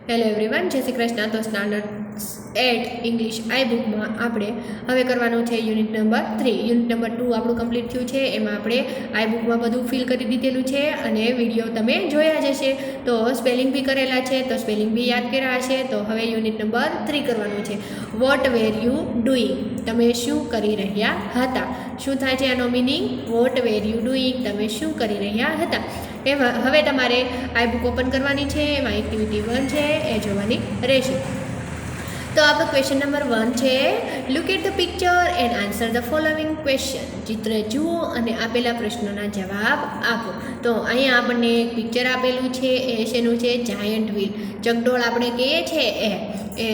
Hello everyone, જય શ્રી કૃષ્ણ. તો standard 8 English I બુકમાં આપણે હવે કરવાનું છે યુનિટ નંબર 3. યુનિટ નંબર 2 આપણું કમ્પ્લીટ થયું છે. એમાં આપણે આઈ બુકમાં બધું ફિલ કરી દીધેલું છે અને વિડીયો તમે જોયા જ હશે. તો સ્પેલિંગ બી કરેલા છે, તો સ્પેલિંગ બી યાદ કર્યા હશે. તો હવે યુનિટ નંબર 3 કરવાનું છે. What were you doing? તમે શું કરી રહ્યા હતા? શું થાય છે આનો meaning? What were you doing? તમે શું કરી રહ્યા હતા? હવે તમારે આઈ બુક ઓપન કરવાની છે. એમાં એક્ટિવિટી 1 છે એ જોવાની રહેશે. તો આપણો ક્વેશ્ચન નંબર 1 છે, look at the picture and answer the following question. ચિત્ર જુઓ અને આપેલા પ્રશ્નોના જવાબ આપો. તો અહીંયા આપણને એક પિક્ચર આપેલું છે. એ શેનું છે? જાયન્ટ વ્હીલ, ચકડોળ આપણે કહીએ છીએ એ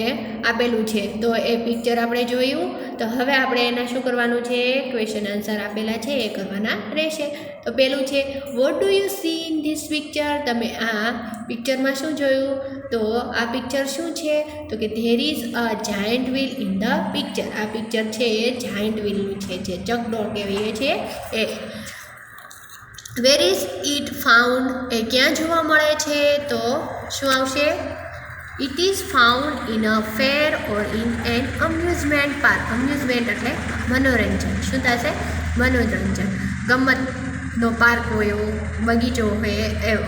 આપેલું છે. તો એ પિક્ચર આપણે જોયું. તો હવે આપણે એના શું કરવાનું છે? ક્વેશ્ચન આન્સર આપેલા છે એ કરવાના રહેશે. તો પહેલું છે, what do you C in this picture? તમે આ પિક્ચરમાં શું જોયું? તો આ પિક્ચર શું છે? તો કે there is a giant wheel in the picture. આ પિક્ચર છે એ જાયન્ટ વ્હીલનું છે, જે ચકડોળ કહેવાય છે એ. Where is it found? એ ક્યાં જોવા મળે છે? તો શું આવશે? It is found in a fair or in an amusement park. Amusement એટલે મનોરંજન. શું થશે? મનોરંજન, ગમતનો પાર્ક હોય એવો, બગીચો હોય એવો.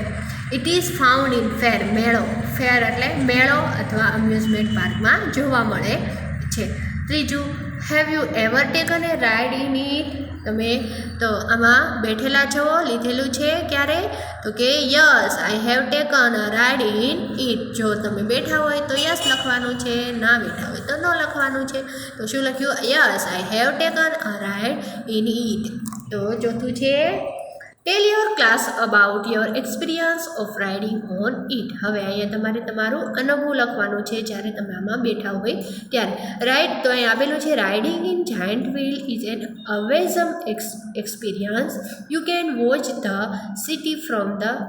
ઇટ ઇઝ ફાઉન્ડ ઇન ફેર, મેળો. ફેર એટલે મેળો અથવા અમ્યુઝમેન્ટ પાર્કમાં જોવા મળે છે. ત્રીજું, have you ever taken A ride in it? તમે તો આમાં બેઠેલા છો, લીધેલું છે ક્યારે? તો કે yes I have taken a ride in it. જો તમે બેઠા હોય તો યસ લખવાનું છે, ના બેઠા હોય તો નો લખવાનું છે. તો શું લખ્યું? Yes I have taken a ride in it. તો ચોથું છે, ટેલ your class about your experience of riding on it. હવે અહીંયા તમારે તમારું અનુભવ લખવાનું છે જ્યારે તમે આમાં બેઠા હોય ત્યારે. રાઇડ તો અહીં આપેલું છે, riding in giant wheel is an awesome experience. You can watch the city from the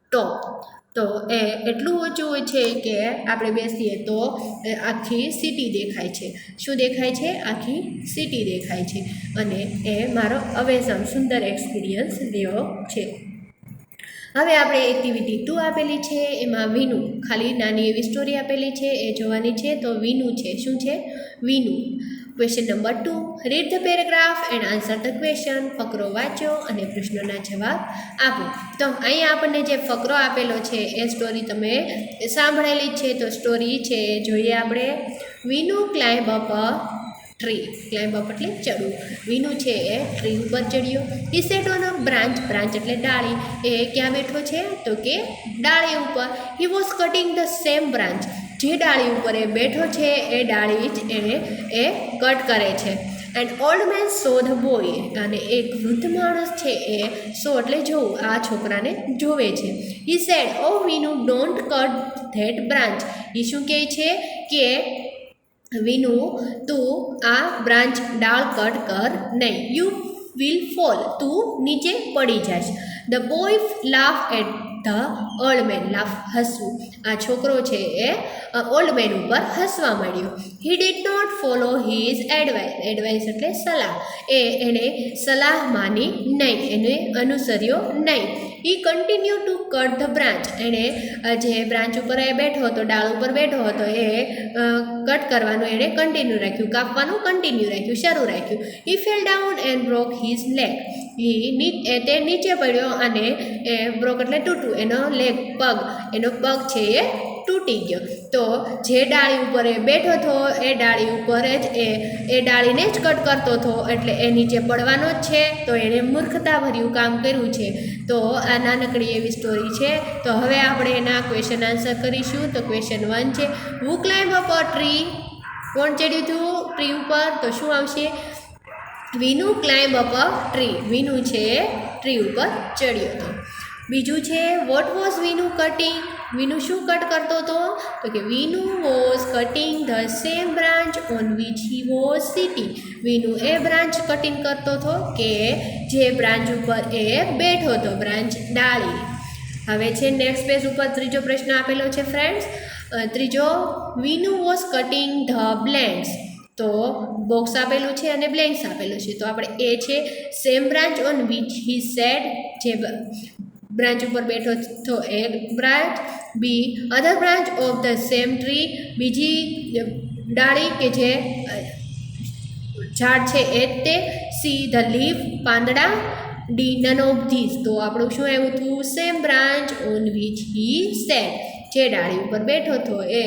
top. તો એ એટલું ઊંચું હોય છે કે આપણે બેસીએ તો આખી સિટી દેખાય છે. શું દેખાય છે? આખી સિટી દેખાય છે. અને એ મારો અવેઝમ સુંદર એક્સપિરિયન્સ રહ્યો છે. હવે આપણે એક્ટિવિટી 2 આપેલી છે. એમાં વીનું, ખાલી નાની એવી સ્ટોરી આપેલી છે એ જોવાની છે. તો વીનું છે. શું છે? Vinu. Question number 2, read the paragraph and answer the question. ફકરો વાંચો અને પ્રશ્નોના જવાબ આપો. તો અહીંયા આપણને જે ફકરો આપેલો છે એ સ્ટોરી તમે સાંભળેલી જ છે. તો સ્ટોરી છે એ જોઈએ આપણે. Vinu climb up a tree. Climb up એટલે ચડવું. વીનું છે એ ટ્રી ઉપર ચડ્યો. He sat on a branch. Branch એટલે ડાળી. એ ક્યાં બેઠો છે? તો કે ડાળી ઉપર. He was cutting the same branch. જે ડાળી ઉપર એ બેઠો છે એ ડાળી જ એને એ કટ કરે છે. And old man so the boy. અને એક વૃદ્ધ માણસ છે એ સો એટલે જોવું, આ છોકરાને જોવે છે. He said, oh Vinu don't cut that branch. એ શું કહે છે કે વીનુ તું આ બ્રાન્ચ ડાળ કટ કર નહીં. You will fall. તું નીચે પડી જશ. The boy laugh at the old man. Laugh હસવું. આ છોકરો છે એ ઓલ્ડ મેન ઉપર હસવા માંડ્યો. He did not follow his advice. Advice એટલે સલાહ. એણે સલાહ માની નહીં, એને અનુસર્યો નહીં. He continue to cut the branch. એણે જે બ્રાન્ચ ઉપર એ બેઠો હતો, ડાળ ઉપર બેઠો હતો, એ કટ કરવાનું એણે કન્ટિન્યુ રાખ્યું, કાપવાનું કન્ટિન્યુ રાખ્યું, શરૂ રાખ્યું. He fell down and broke his leg. તે નીચે પડ્યો અને એ બ્રોક એટલે તૂટવું, એનો લેગ પગ, એનો પગ છે એ તૂટી ગયો. તો જે ડાળી ઉપર એ બેઠો હતો એ ડાળી ઉપર જ એ ડાળીને જ કટ કરતો હતો, એટલે એ નીચે પડવાનો જ છે. તો એણે મૂર્ખતાભર્યું કામ કર્યું છે. તો આ નાનકડી એવી સ્ટોરી છે. તો હવે આપણે એના ક્વેશ્ચન આન્સર કરીશું. તો ક્વેશ્ચન 1 છે, who climb up a tree? કોણ ચડ્યું હતું ટ્રી ઉપર? તો શું આવશે? Vinu climb up a tree. Vinu છે ટ્રી ઉપર ચડ્યો હતો. બીજું છે, what was Vinu cutting? Vinu શું કટ કરતો હતો? તો કે Vinu was cutting the same branch on which he was sitting. Vinu એ બ્રાન્ચ કટિંગ કરતો હતો કે જે બ્રાન્ચ ઉપર એ બેઠો હતો, બ્રાન્ચ ડાળી. હવે છે નેક્સ્ટ પેજ ઉપર ત્રીજો પ્રશ્ન આપેલો છે ફ્રેન્ડ્સ. ત્રીજો, વીનુ વોઝ કટિંગ ધ બ્લેન્ક્સ. તો બોક્સ આપેલું છે અને બ્લેન્ક્સ આપેલું છે. તો આપણે એ છે same branch on which he sat. જે બ્રાન્ચ ઉપર બેઠો તો એક branch, B other branch of the same tree, બીજી ડાળી કે જે ઝાડ છે એ જ તે, સી ધ લીફ પાંદડા, ડી નન ઓફ ધીસ. તો આપણું શું આવ્યું હતું? Same branch on which he sat. જે ડાળી ઉપર બેઠો હતો એ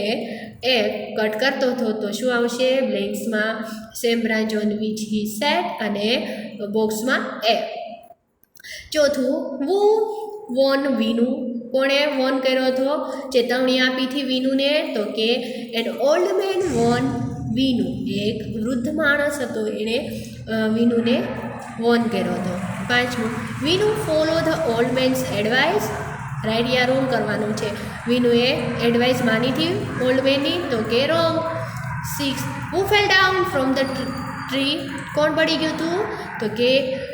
કટ કરતો હતો તો શું આવશે? બ્લેન્ક્સમાં same branch on which he sat અને બોક્સમાં એ. ચોથું, વુ વોન વિનુ. કોણે વોન કર્યો હતો? ચેતવણી આપી હતી વિનુને, તો કે an old man won Vinu. એક વૃદ્ધ માણસ હતો, એણે વિનુને વોન કર્યો હતો. પાંચમું, Vinu follow the old man's advice. Right યા રોંગ કરવાનું છે. વિનુએ એડવાઇસ માની હતી ઓલ્ડ મેનની, તો કે wrong. 6, who fell down from the tree. કોણ પડી ગયું હતું? તો કે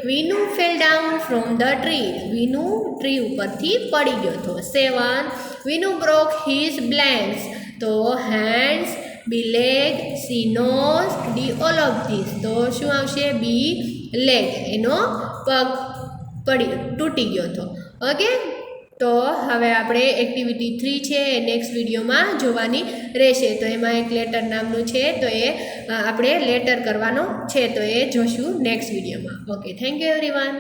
Vinu fell down from the tree. Vinu tree ઉપરથી પડી ગયો હતો. 7, વિનુ બ્રોક હિઝ બ્લેન્ક્સ. તો hands, B leg, C nose, D all of this. તો શું આવશે? B leg. એનો પગ તૂટી ગયો હતો. ઓકે, તો હવે આપણે એક્ટિવિટી 3 છે એ નેક્સ્ટ વિડીયોમાં જોવાની રહેશે. તો એમાં એક લેટર નામનું છે, તો એ આપણે લેટર કરવાનો છે, તો એ જોશું નેક્સ્ટ વિડીયોમાં. Okay, thank you everyone.